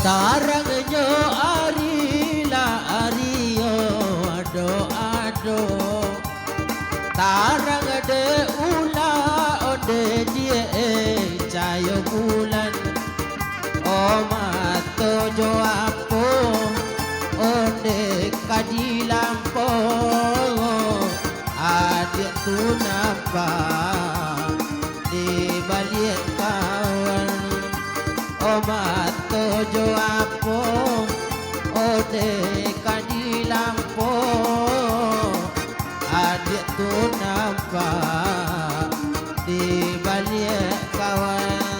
Tarangnya arila ario ado tarang de ula ode dia cayo bulan omato jo apo ode kadilampo adik tu nampak di balik kawan omato jo apo ode kadilampo adik tu nampak di balik kawan.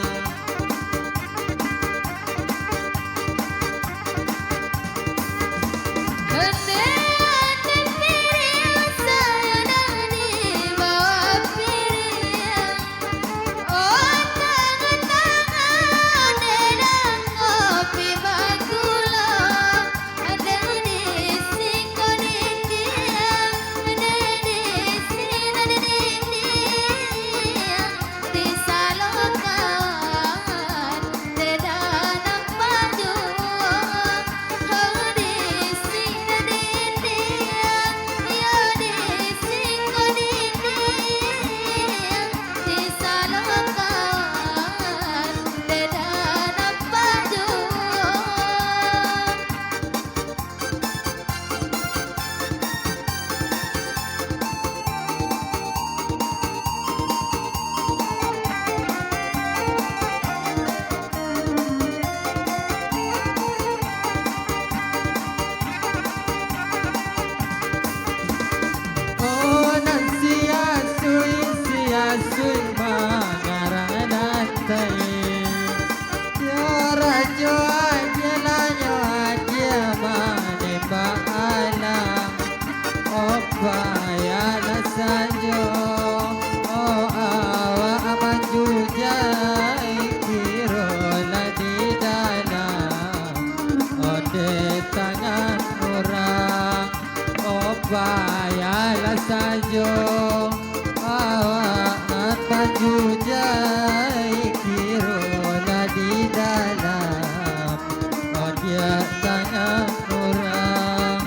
Asui mangaranatai ya rajo ajalanyo aja mane baala opa ya lasanjo o awa amaju jai kiro la di dalam ode tangan orang opa ya lasanjo maju jai kiro la di dalam dia tangan orang.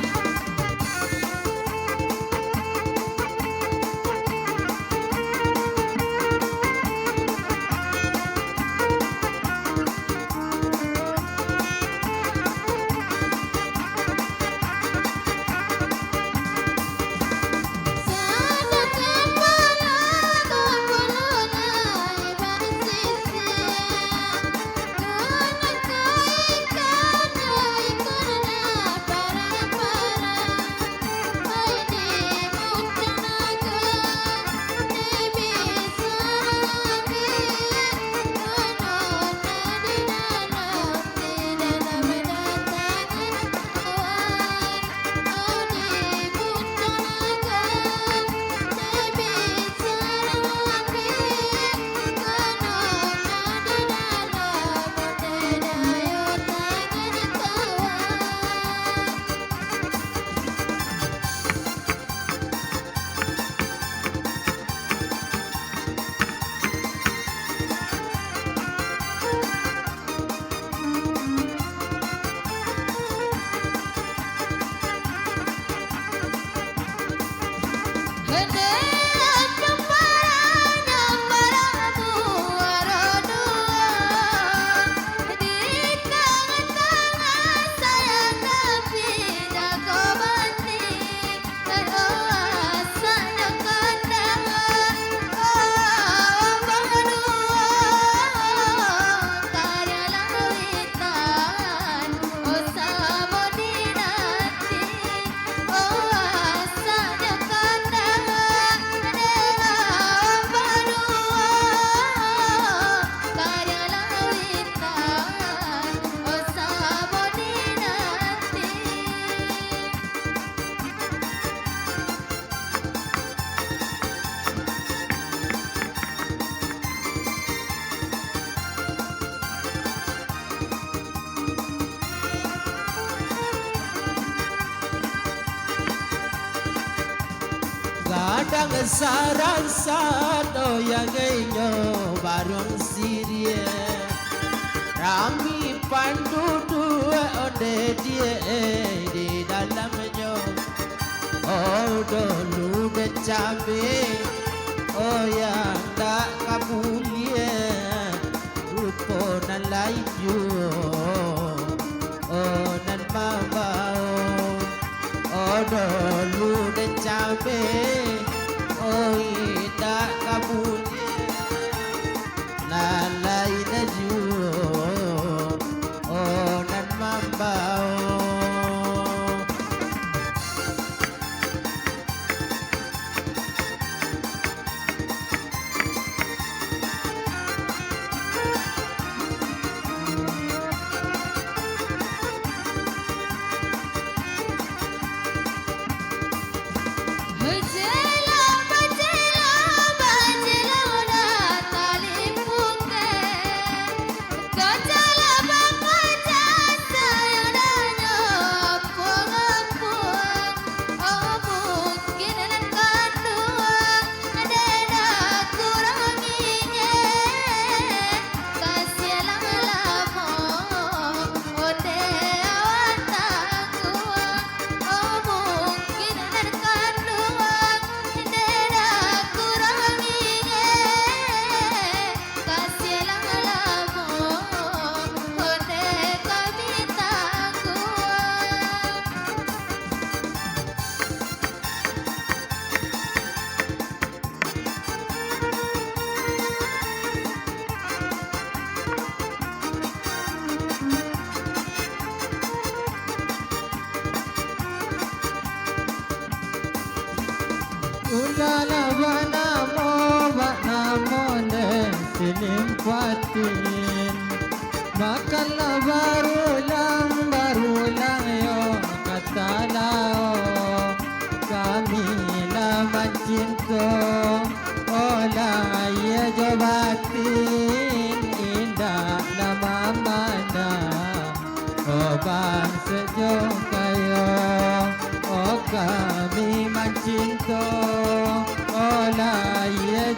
Kadang saran sado yang nyo barong sirie Rami pandu dua onde dia di dalamnya. Oh dulu cabe, oh yang tak kabulian, ruponan layu, oh nan mabau, oh dulu cabe, oh tak kabulian, lalai naju, oh nan mabau. Ulala banamo ne silim patin, makanlah barulang yo katalao, kami laman cinta, ola ya jobatin indah nama mana, oban sejo kayo. Oh kami mencinta, oh la ye